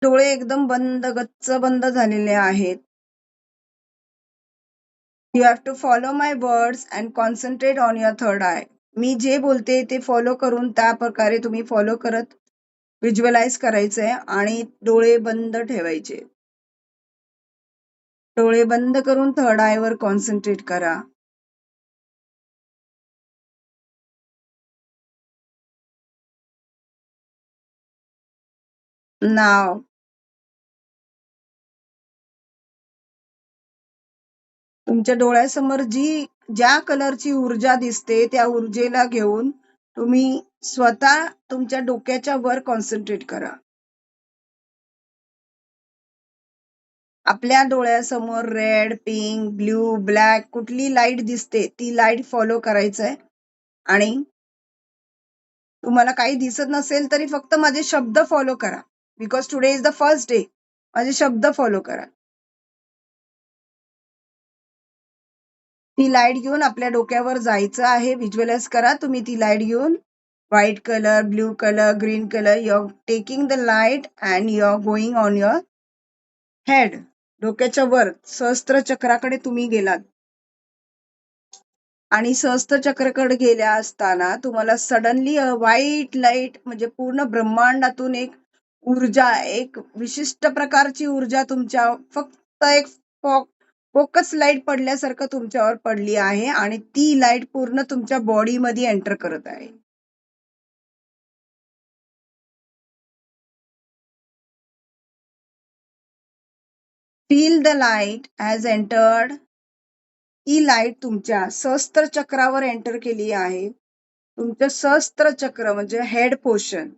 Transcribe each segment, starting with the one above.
डोळे एकदम बंद, गच्च बंद झालेले आहेत. You have to follow my words and concentrate on your third eye. मी जे बोलते ते फॉलो करून त्या प्रकारे तुम्ही फॉलो करत व्हिज्युअलाइज करायचंय आणि डोळे बंद ठेवायचे. डोळे बंद करून थर्ड आय वर कॉन्सन्ट्रेट करा. नाव तुमच्या डोळ्यासमोर ज्या कलरची ऊर्जा दिसते त्या ऊर्जेला घेऊन तुम्ही स्वतः तुमच्या डोक्याच्या वर कॉन्सन्ट्रेट करा. आपल्या डोळ्यासमोर रेड, पिंक, ब्ल्यू, ब्लॅक कुठली लाईट दिसते ती लाईट फॉलो करायचंय आणि तुम्हाला काही दिसत नसेल तरी फक्त माझे शब्द फॉलो करा. Because today is the first day. माझे शब्द फॉलो करा. ती लाईट घेऊन आपल्या डोक्यावर जायचं आहे. व्हिज्युअलाइज करा तुम्ही ती लाईट घेऊन. White colour, blue colour, green colour. You are taking the light and you are going on your head. डोक्याच्या वर सहस्त्र चक्राकडे तुम्ही गेलात. आणि सहस्त्र चक्राकडे गेल्या असताना तुम्हाला सडनली व्हाईट लाईट म्हणजे पूर्ण ब्रह्मांडातून एक ऊर्जा, एक विशिष्ट प्रकारची ऊर्जा तुमच्या फक्त एक फोकस लाईट पडल्यासारखं तुमच्यावर पडली आहे आणि ती लाईट पूर्ण तुमच्या बॉडीमध्ये एंटर करत आहे. Feel the light has entered. He light तुमच्या सहस्त्र चक्रावर एंटर केली आहे. तुमचं सहस्त्र चक्र म्हणजे हेड पोर्शन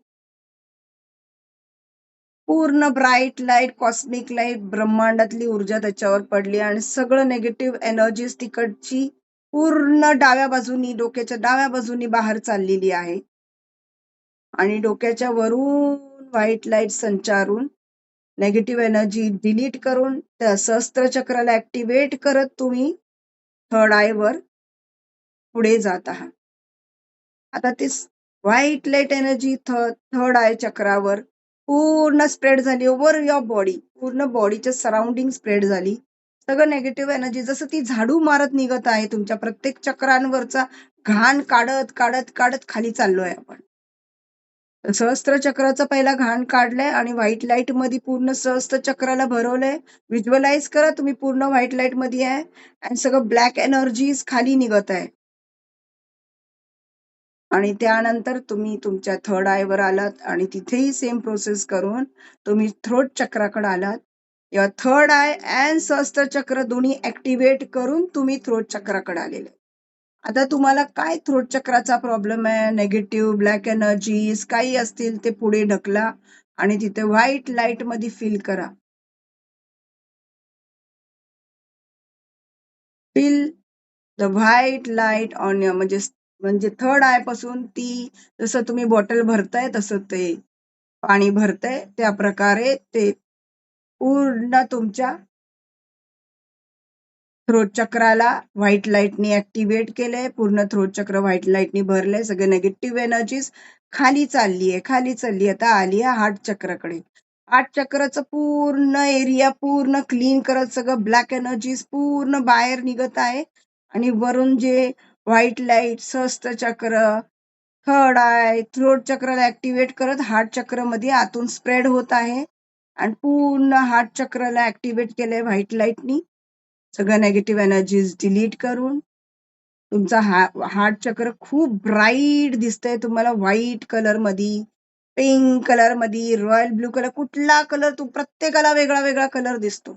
पूर्ण ब्राईट लाईट, कॉस्मिक लाईट, ब्रह्मांडातली ऊर्जा त्याच्यावर पडली आणि सगळं नेगेटिव्ह एनर्जीज तिकडची पूर्ण डाव्या बाजूनी, डोक्याच्या डाव्या बाजूनी बाहेर चाललेली आहे. आणि डोक्याच्या वरून व्हाईट लाईट संचारून नेगेटिव्ह एनर्जी डिलीट करून त्या सहस्त्र चक्राला ऍक्टिव्हेट करत तुम्ही थर्ड आय वर पुढे जात आहात. आता ते white light energy third eye चक्रावर पूर्ण स्प्रेड झाली ओव्हर युअर बॉडी. पूर्ण बॉडीच्या सराउंडिंग स्प्रेड झाली. सगळं नेगेटिव्ह एनर्जी जसं ती झाडू मारत निघत आहे तुमच्या प्रत्येक चक्रांवरचा घाण काढत काढत काढत खाली चाललोय आपण. सहस्त्र चक्राचा पहिला घाण काढलाय आणि व्हाईट लाईट मध्ये पूर्ण सहस्त्र चक्राला भरवलंय. व्हिज्युअलाइज करा तुम्ही पूर्ण व्हाईट लाईट मध्ये आहे आणि सगळं ब्लॅक एनर्जीज खाली निघत आहे. आणि त्यानंतर तुम्ही तुमच्या थर्ड आय वर आलात आणि तिथेही सेम प्रोसेस करून तुम्ही थ्रोट चक्राकडे आलात. या थर्ड आय अँड सहस्त्र चक्र दोन्ही ऍक्टिव्हेट करून तुम्ही थ्रोट चक्राकडे आलेले. आता तुम्हाला काय थ्रोट चक्राचा प्रॉब्लेम आहे, नेगेटिव्ह ब्लॅक एनर्जीज काही असतील ते पुढे ढकला आणि तिथे व्हाईट लाईट मध्ये फील करा. Feel the white light on your म्हणजे थर्ड आय पासून ती जसं तुम्ही बॉटल भरताय तसं ते पाणी भरतंय त्या प्रकारे ते पूर्ण तुमच्या थ्रोट चक्राला व्हाईट लाईटनी ऍक्टिव्हेट केलंय. पूर्ण थ्रोट चक्र व्हाईट लाईटनी भरलंय. सगळे नेगेटिव्ह एनर्जीज खाली चालली. आता आली आहे हार्ट चक्राकडे. हार्ट चक्राचं पूर्ण एरिया पूर्ण क्लीन करत सगळं ब्लॅक एनर्जीज पूर्ण बाहेर निघत आहे आणि वरून जे व्हाईट लाईट सहस्त्र चक्र, थर्ड आय, थ्रोट चक्राला ऍक्टिव्हेट करत हार्ट चक्रामध्ये आतून स्प्रेड होत आहे आणि पूर्ण हार्ट चक्राला ऍक्टिव्हेट केलंय व्हाईट लाईटनी. सगळं नेगेटिव्ह एनर्जीज डिलीट करून तुमचा हार्ट चक्र खूप ब्राईट दिसतंय तुम्हाला. व्हाईट कलर मध्ये, पिंक कलर मध्ये, रॉयल ब्लू कलर, कुठला कलर प्रत्येकाला वेगळा वेगळा कलर दिसतो.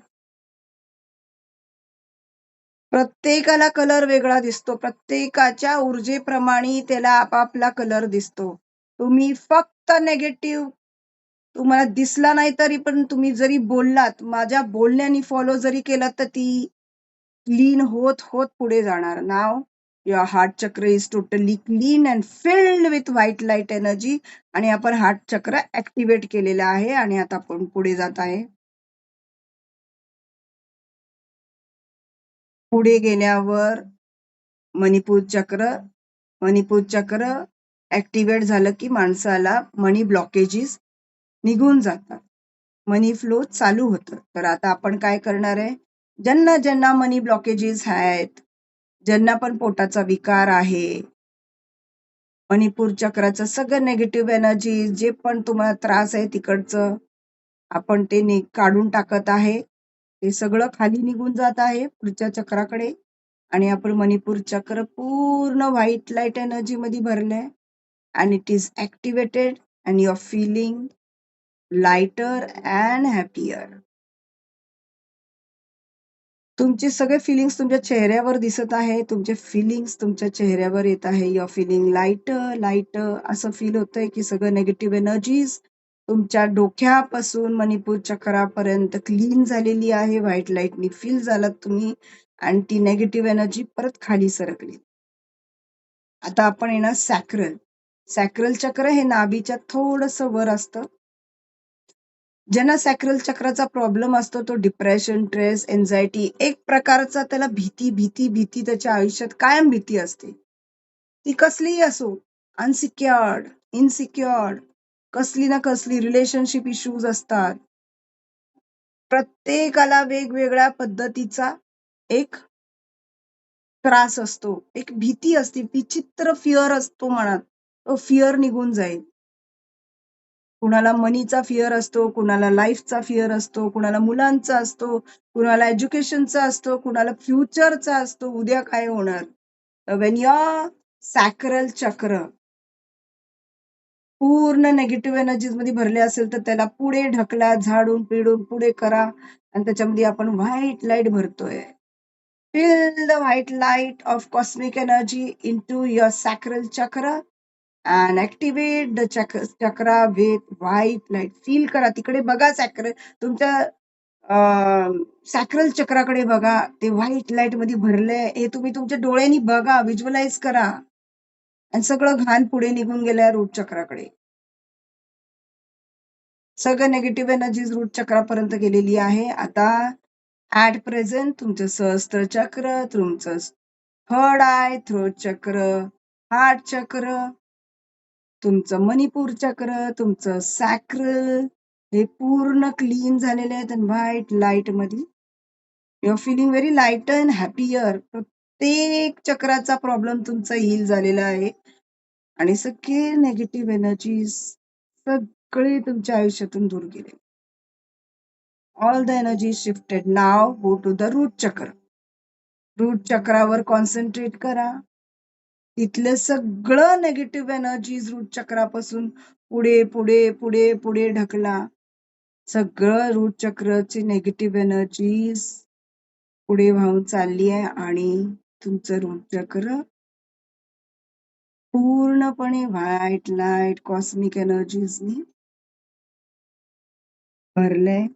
प्रत्येकाला कलर वेगळा दिसतो. प्रत्येकाच्या ऊर्जेप्रमाणे त्याला आपापला कलर दिसतो. तुम्ही फक्त नेगेटिव्ह तुम्हाला दिसला नाही तरी पण तुम्ही जरी बोललात, माझ्या बोलण्याने फॉलो जरी केलं तर ती क्लीन होत होत पुढे जाणार. नाव युअर हार्ट चक्र is totally clean and field with white light energy. आणि आपण हार्ट चक्र ऍक्टिव्हेट केलेलं आहे आणि आता आपण पुढे जात आहे. पुढे गेल्यावर मणिपूर चक्र ऍक्टिव्हेट झालं की माणसाला मनी ब्लॉकेजेस निघून जातात. मनी फ्लो चालू होतं. तर आता आपण काय करणार आहे, ज्यांना ज्यांना मनी ब्लॉकेजेस आहेत, ज्यांना पण पोटाचा विकार आहे, मणिपूर चक्राचं सगळं निगेटिव्ह एनर्जी जे पण तुम्हाला त्रास आहे तिकडचं, आपण ते काढून टाकत आहे. ते सगळं खाली निघून जात आहे पुढच्या चक्राकडे आणि आपण मणिपूर चक्र पूर्ण व्हाईट लाईट एनर्जी मध्ये भरलंय and it is activated and you're feeling lighter and happier. तुमचे सगळे फिलिंग्स तुमच्या चेहऱ्यावर दिसत आहे. तुमचे फिलिंग्स तुमच्या चेहऱ्यावर येत आहे. You are feeling lighter lighter असं फील होतंय की सगळं नेगेटिव्ह एनर्जीज तुमच्या डोक्यापासून मणिपूर चक्रापर्यंत क्लीन झालेली आहे. व्हाईट लाईटनी फील झालात तुम्ही आणि ती नेगेटिव्ह एनर्जी परत खाली सरकली. आता आपण येणार सॅक्रल. सॅक्रल चक्र हे नाभीच्या थोडंसं वर असतं. ज्यांना सॅक्रल चक्राचा प्रॉब्लेम असतो तो डिप्रेशन, स्ट्रेस, एन्झायटी एक प्रकारचा त्याला भीती भीती भीती त्याच्या आयुष्यात कायम भीती असते. ती कसलीही असो, अनसिक्युअर्ड, इनसिक्युअर्ड, कसली ना कसली रिलेशनशिप इश्यूज असतात. प्रत्येकाला वेगवेगळ्या पद्धतीचा एक त्रास असतो, एक भीती असते, विचित्र फिअर असतो मनात. तो फिअर निघून जाईल. कुणाला मनीचा फिअर असतो, कुणाला लाईफचा फिअर असतो, कुणाला मुलांचा असतो, कुणाला एज्युकेशनचा असतो, कुणाला फ्युचरचा असतो, उद्या काय होणार. वेन युअर सॅक्रल चक्र पूर्ण नेगेटिव्ह एनर्जीज मध्ये भरले असेल तर त्याला पुढे ढकला, झाडून पिळून पुढे करा आणि त्याच्यामध्ये आपण व्हाईट लाईट भरतोय. Fill the white light of cosmic energy into your sacral chakra and activate the chakra with white light. Feel करा, तिकडे बघा तुमच्या सॅक्रल चक्राकडे बघा, ते व्हाईट लाईट मध्ये भरलंय हे तुम्ही तुमच्या डोळ्यांनी बघा, व्हिज्युअलाइज करा आणि सगळं घाण पुढे निघून गेल्या रूट चक्राकडे. सगळं निगेटिव्ह एनर्जीज रूट चक्रापर्यंत गेलेली आहे. आता ऍट प्रेझेंट तुमचं सहस्त्र चक्र, तुमचं थर्ड आय, थ्रोट चक्र, हार्ट चक्र, तुमचं मणिपूर चक्र, तुमचं सॅक्रल हे पूर्ण क्लीन झालेले आहेत आणि व्हाईट लाईट मध्ये you are feeling very light and happier. प्रत्येक चक्राचा प्रॉब्लेम तुमचा हील झालेला आहे आणि सगळे नेगेटिव्ह एनर्जीज सगळे तुमच्या आयुष्यातून दूर गेले. All the energy shifted. Now go to the root chakra. Root चक्रावर कॉन्सन्ट्रेट करा. तिथलं सगळं नेगेटिव्ह एनर्जीज रूट चक्रापासून पुढे पुढे पुढे पुढे ढकला. सगळं रूट चक्रची नेगेटिव्ह एनर्जीज पुढे वाहून चालली आहे आणि तुमचं रूट चक्र पूर्णपणे व्हाईट लाईट कॉस्मिक एनर्जीजनी भरलंय.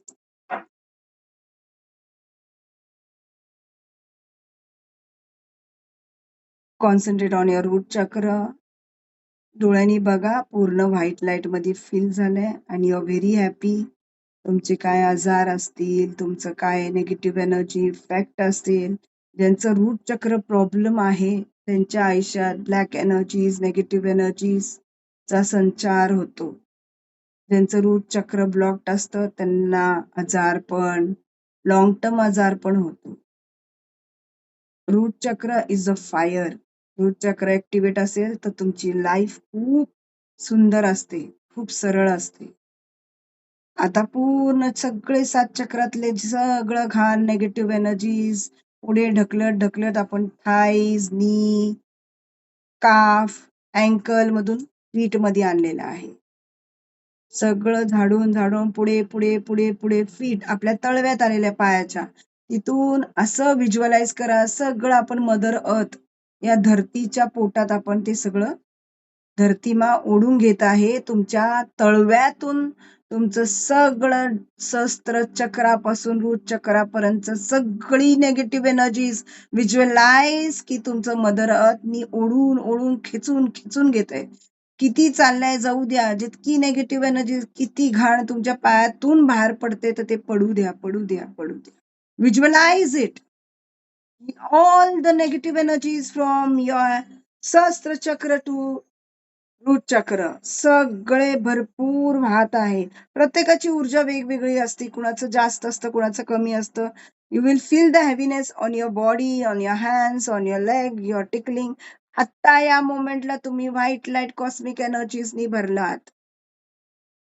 Concentrate on your root chakra. डोळ्यांनी बघा, पूर्ण व्हाईट लाईट मध्ये फील झालंय आणि यू आर व्हेरी हॅपी. तुमचे काय आजार असतील, तुमचं काय नेगेटिव्ह एनर्जी इफेक्ट असतील, ज्यांचं रूट चक्र प्रॉब्लेम आहे त्यांच्या आयुष्यात ब्लॅक एनर्जीज, नेगेटिव्ह एनर्जीजचा संचार होतो. ज्यांचं रूट चक्र ब्लॉक्ड असतं त्यांना आजारपण, लॉंग टर्म आजारपण होतो. रूट चक्र इज अ फायर. रूट चक्र ऍक्टिव्हेट असेल तर तुमची लाईफ खूप सुंदर असते, खूप सरळ असते. आता पूर्ण सगळे 7 चक्रातले सगळं घाण नेगेटिव्ह एनर्जीज पुढे ढकलत ढकलत आपण थाईज, नी, काफ, अँकल मधून फीट मध्ये आणलेलं आहे. सगळं झाडून झाडून पुढे पुढे पुढे पुढे फीट आपल्या तळव्यात आलेल्या पायाच्या तिथून असं व्हिज्युअलाइज करा, सगळं आपण मदर अर्थ या धरतीच्या पोटात आपण ते सगळं धरतीमा ओढून घेत आहे. तुमच्या तळव्यातून तुमचं सगळं सहस्त्र चक्रापासून रूट चक्रापर्यंत सगळी नेगेटिव्ह एनर्जीज व्हिज्युअलाइज की तुमचं मदर अर्थनी ओढून ओढून खिचून खिचून घेत आहे. किती चाललंय जाऊ द्या, जितकी नेगेटिव्ह एनर्जी, किती घाण तुमच्या पायातून बाहेर पडते तर ते पडू द्या, पडू द्या, पडू द्या. Visualise it. All the negative energies from your Sastra Chakra to root chakra सगळे भरपूर वाहत आहे. प्रत्येकाची ऊर्जा वेगवेगळी असते. कुणाचं जास्त असतं, कुणाचं कमी असतं. You will feel the heaviness on your body, on your hands, on your leg, your tickling. आत्ता या मोमेंटला तुम्ही व्हाईट लाईट कॉस्मिक एनर्जीजनी भरलात.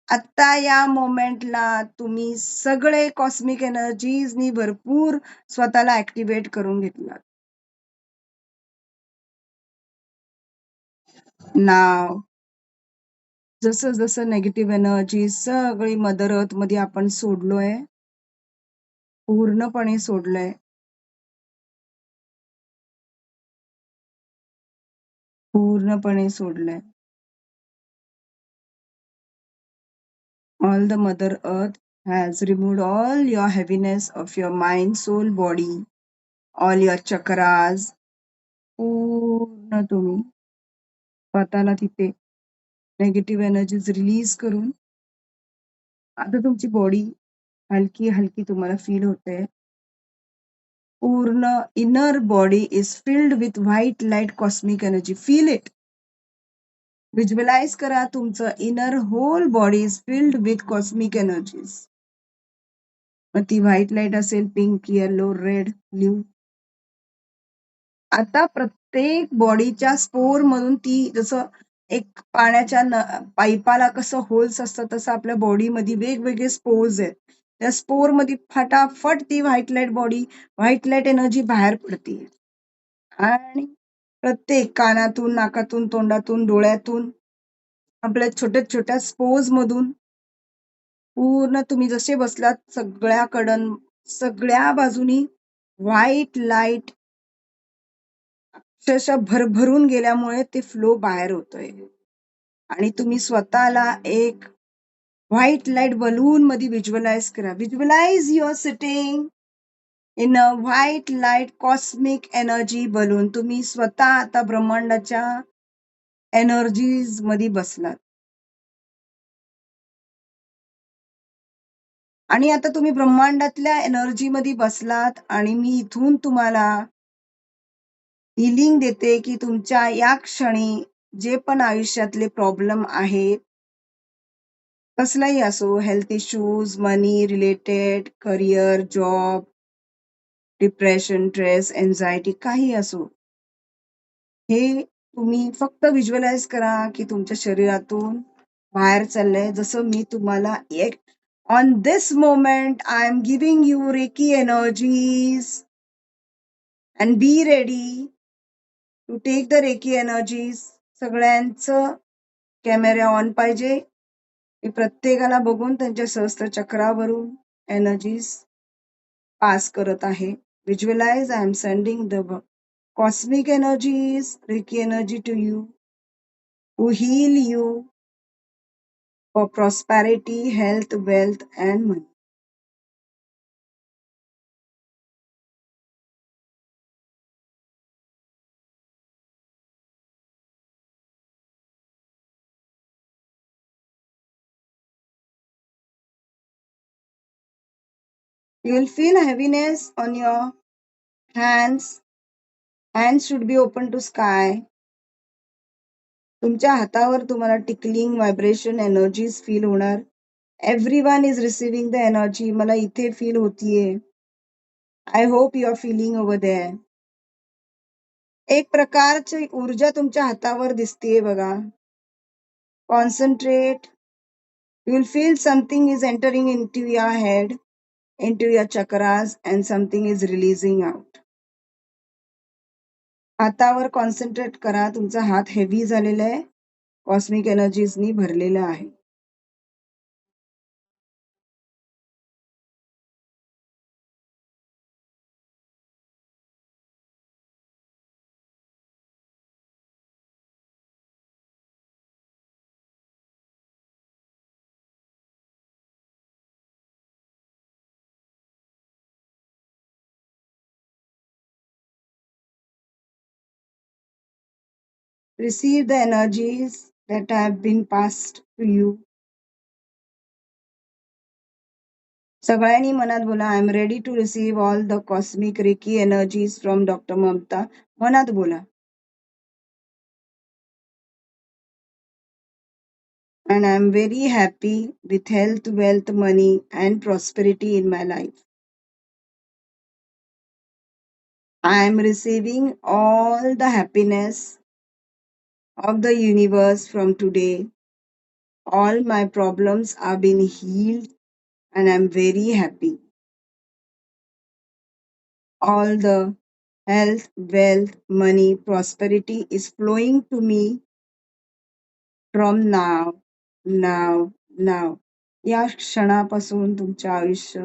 आत्ता या मोमेंटला तुम्ही सगळे कॉस्मिक एनर्जीजनी भरपूर स्वतःला ऍक्टिव्हेट करून घेतलात. नाव जसं जसं नेगेटिव्ह एनर्जी सगळी मदर अर्थ मध्ये आपण सोडलोय, पूर्णपणे सोडलंय, पूर्णपणे सोडलंय. All the Mother Earth has removed all your heaviness of your mind, soul, body, all your chakras. पूर्ण तुम्ही स्वतःला तिथे नेगेटिव्ह एनर्जीज रिलीज करून आता तुमची बॉडी हलकी हलकी तुम्हाला फील होते. पूर्ण inner body is filled with white light cosmic energy. Feel it. Visualise करा तुमचं inner whole body is filled with cosmic energies. मग ती व्हाईट लाईट असेल, पिंक, येलो, रेड, ब्ल्यू. आता प्रत्येक बॉडीच्या स्पोर मधून ती जसं एक पाण्याच्या पाईपाला कसं होल्स असतात तसं आपल्या बॉडीमध्ये वेगवेगळे स्पोर्स आहेत. त्या स्पोर मध्ये फटाफट ती व्हाईट लाईट एनर्जी बाहेर पडते आणि प्रत्येक कानातून, नाकातून, तोंडातून, डोळ्यातून, आपल्या छोट्या छोट्या स्पोर्स मधून पूर्ण तुम्ही जसे बसलात सगळ्याकडून सगळ्या बाजूनी व्हाईट लाईट अक्षरशः भरभरून गेल्यामुळे ते फ्लो बाहेर होतोय आणि तुम्ही स्वतःला एक व्हाईट लाईट बलून मध्ये व्हिज्युअलाइज करा. Visualise your sitting in a white light cosmic energy balloon. तुम्ही स्वतः आता ब्रह्मांडाच्या एनर्जीज मध्ये बसलात आणि आता तुम्ही ब्रह्मांडातल्या एनर्जी मध्ये बसलात आणि मी इथून तुम्हाला हिलिंग देते की तुमच्या या क्षणी जे पण आयुष्यातले प्रॉब्लेम आहेत, कसलाही असो, health issues, money related, career, job, depression, stress, anxiety, काही असो, हे तुम्ही फक्त व्हिज्युअलाइज करा की तुमच्या शरीरातून बाहेर चाललंय. जसं मी तुम्हाला एक on this moment I am giving you reiki energies and be ready to take the reiki energies. सगळ्यांचं कॅमेरा ऑन पाहिजे. मी प्रत्येकाला बघून त्यांच्या सहस्त्र चक्रावरून एनर्जीज पास करत आहे. Visualise I am sending the cosmic energies, Reiki energy to you, to heal you for prosperity, health, wealth, and money. You will feel heaviness on your hands. Hands should be open to sky. तुमच्या हातावर तुम्हाला tickling vibration energies feel होणार. Everyone is receiving the energy. मला इथे feel होतीये. I hope you are feeling over there. एक प्रकारची ऊर्जा तुमच्या हातावर दिसतेय बघा. Concentrate. You will feel something is entering into your head, into your chakras, and something is releasing out. हातावर कॉन्सन्ट्रेट करा. तुमचा हात हेवी झालेला आहे, कॉस्मिक एनर्जीजनी भरलेला आहे. Receive the energies that have been passed to you. सगळ्यांनी मनात बोला, I am ready to receive all the cosmic reiki energies from doctor Mamata. मनात बोला. and I'm very happy with health, wealth, money, and prosperity in my life. I am receiving all the happiness of the universe from today. All my problems are being healed, and I'm very happy. All the health, wealth, money, prosperity is flowing to me from now. या क्षणापासून तुमचं आयुष्य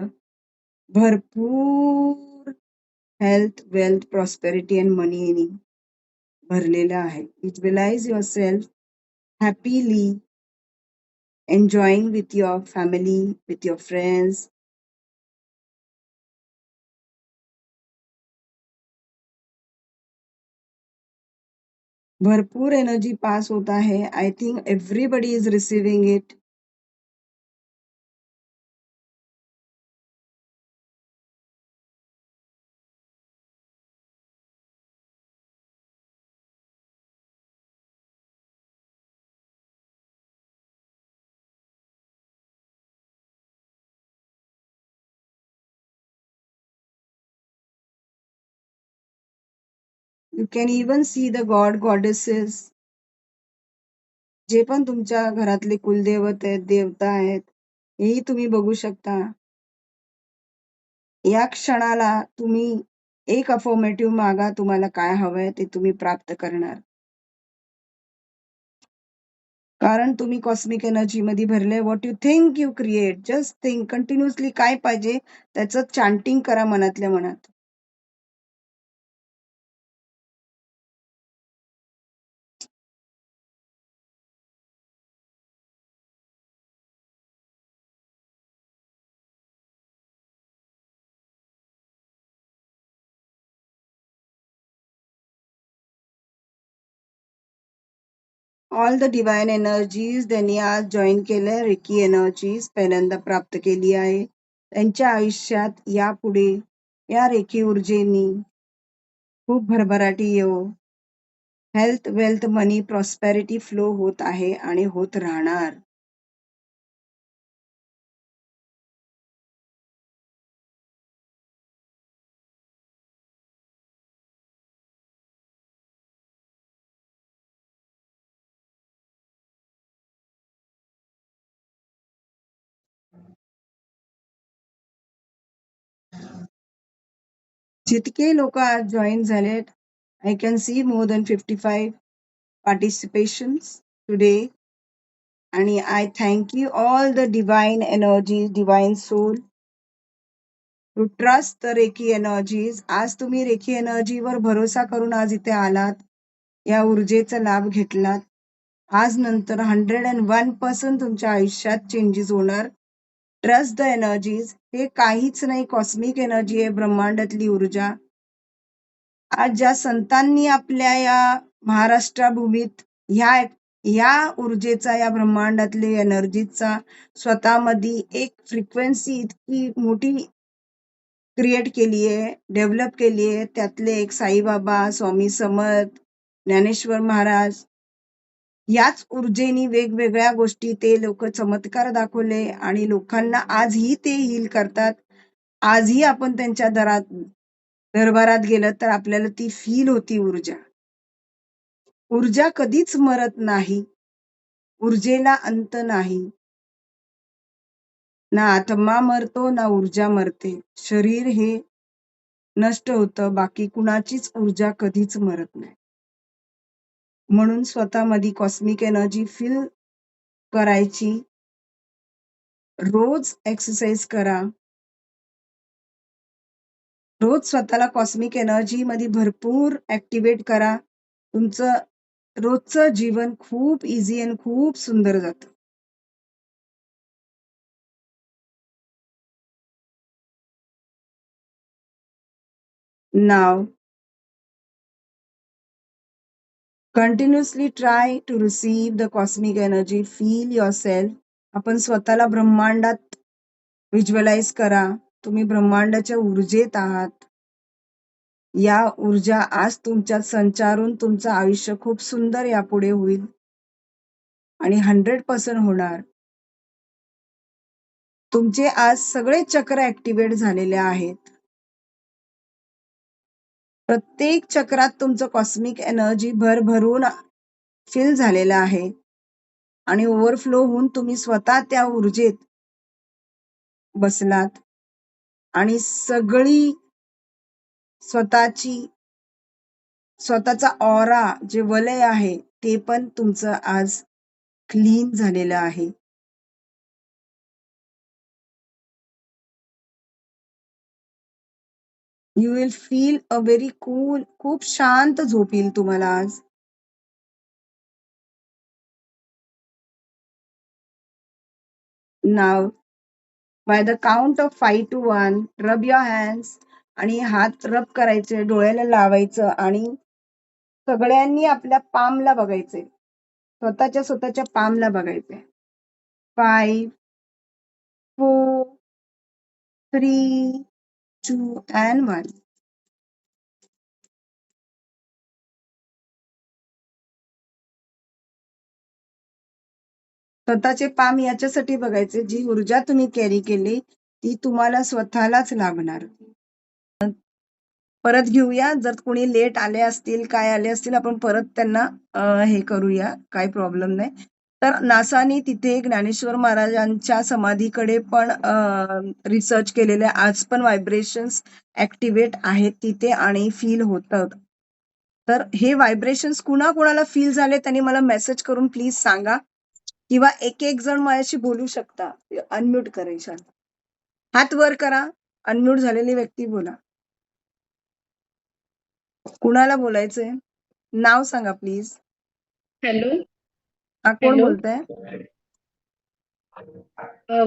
भरपूर health, wealth, prosperity and मनीनी भरलेलं आहे. Visualize yourself happily enjoying with your family, with your friends. भरपूर energy pass होता है. I think everybody is receiving it. You can even see the god goddesses. जे पण तुमच्या घरातले कुलदैवत आहेत, देवता आहेत, हेही तुम्ही बघू शकता. या क्षणाला तुम्ही एक अफर्मेटिव्ह मागा, तुम्हाला काय हवंय ते तुम्ही प्राप्त करणार. कारण तुम्ही कॉस्मिक एनर्जी मध्ये भरले. What you think you create. Just think continuously काय पाहिजे त्याचं चॅन्टिंग करा मनातल्या मनात. ऑल द डिवाइन एनर्जीज त्यांनी आज जॉईन केलंय. रेकी एनर्जीज पहिल्यांदा प्राप्त केली आहे. त्यांच्या आयुष्यात यापुढे या रेकी ऊर्जेनी खूप भरभराटी येऊ. हेल्थ, वेल्थ, मनी, प्रॉस्पेरिटी फ्लो होत आहे आणि होत राहणार. जितके लोक आज जॉईन झालेत, I can see more than 55 participations today. आणि I thank you all the divine energies, divine soul to trust the Reiki energies. आज तुम्ही रेकी एनर्जीवर भरोसा करून आज इथे आलात. या ऊर्जेचा लाभ घेतलात. आज नंतर 101% तुमच्या आयुष्यात चेंजेस होणार. Trust the energies. हे काहीच नाही, कॉस्मिक एनर्जी आहे, ब्रह्मांडातली ऊर्जा. आज ज्या संतांनी आपल्या या महाराष्ट्र भूमीत ह्या ऊर्जेचा, या ब्रह्मांडातली एनर्जीचा स्वतःमध्ये एक फ्रिक्वेन्सी इतकी मोठी क्रिएट केली आहे, डेव्हलप केली आहे. त्यातले एक साईबाबा, स्वामी समर्थ, ज्ञानेश्वर महाराज, याच ऊर्जेनी वेगवेगळ्या गोष्टी ते लोक चमत्कार दाखवले आणि लोकांना आजही ते हील करतात. आजही आपण त्यांच्या दरबारात गेलं तर आपल्याला ती फील होती ऊर्जा. ऊर्जा कधीच मरत नाही. ऊर्जेला अंत नाही. ना आत्मा मरतो ना ऊर्जा मरते. शरीर हे नष्ट होतं, बाकी कुणाचीच ऊर्जा कधीच मरत नाही. म्हणून स्वतःमध्ये कॉस्मिक एनर्जी फील करायची. रोज एक्सरसाइज करा. रोज स्वतःला कॉस्मिक एनर्जी मध्ये भरपूर ऍक्टिव्हेट करा. तुमचं रोजचं जीवन खूप इझी आणि खूप सुंदर जातं. Now, continuously try to receive the cosmic energy. Feel yourself. आपण स्वतःला ब्रह्मांडात व्हिज्युअलाइज करा. तुम्ही ब्रह्मांडाच्या ऊर्जेत आहात. या ऊर्जा आज तुमच्यात संचारून तुमचं आयुष्य खूप सुंदर यापुढे होईल. आणि 100% होणार. तुमचे आज सगळे चक्र ऍक्टिव्हेट झालेले आहेत. प्रत्येक चक्रात तुमचं कॉस्मिक एनर्जी भरभरून फिल झालेलं आहे आणि ओव्हरफ्लो होऊन तुम्ही स्वतः त्या ऊर्जेत बसलात आणि सगळी स्वतःचा ऑरा जे वलय आहे ते पण तुमचं आज क्लीन झालेलं आहे. You will feel a very cool, खूप शांत झोप येईल तुम्हाला आज. Now by the count of 5 to 1 रब युअर हँड्स आणि हात रब करायचे, डोळ्याला लावायचं आणि सगळ्यांनी आपल्या पामला बघायचे, स्वतःच्या पामला बघायचे. 5 4 3 2 and 1. स्वतःचे पाम याच्यासाठी बघायचे, जी ऊर्जा तुम्ही कॅरी केली ती तुम्हाला स्वतःलाच लागणार. परत घेऊया, जर कोणी लेट आले असतील, काय आले असतील, आपण परत त्यांना हे करूया, काय प्रॉब्लेम नाही. तर नासानी तिथे ज्ञानेश्वर महाराजांच्या समाधीकडे पण रिसर्च केलेले, आज पण व्हायब्रेशन्स ऍक्टिव्हेट आहेत तिथे आणि फील होतात. तर हे व्हायब्रेशन्स कुणाला फील झाले त्यांनी मला मेसेज करून प्लीज सांगा, किंवा एक जण माझ्याशी बोलू शकता. अनम्यूट करायचा, हात वर करा, अनम्यूट झालेली व्यक्ती बोला. कुणाला बोलायचंय? नाव सांगा प्लीज. हॅलो. हा, कोण बोलतंय?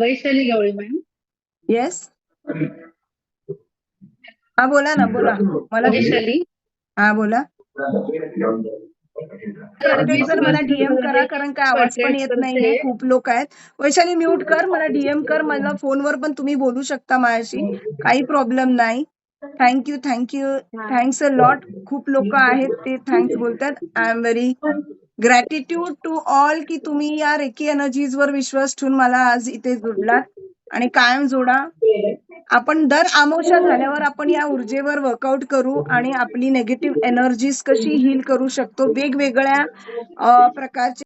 वैशाली गवळी मॅम. येस, हा बोला ना, बोला. मला वैशाली. हा बोला. प्रत्येक जण मला डीएम करा, कारण काय आवाज पण येत नाहीये, खूप लोक आहेत. वैशाली म्यूट कर, मला डीएम कर, मला फोनवर पण तुम्ही बोलू शकता माझ्याशी, काही प्रॉब्लेम नाही. Thank you thanks a lot. खूप लोक आहेत ते थँक्स बोलतात. I am very gratitude to all की तुम्ही या रेकी एनर्जीज वर विश्वास ठेवून मला आज इथे जोडलात आणि कायम जोडा. आपण दर अमावस्या झाल्यावर आपण या ऊर्जेवर वर्कआउट करू आणि आपली नेगेटिव्ह एनर्जीज कशी हील करू शकतो, वेगवेगळ्या प्रकारचे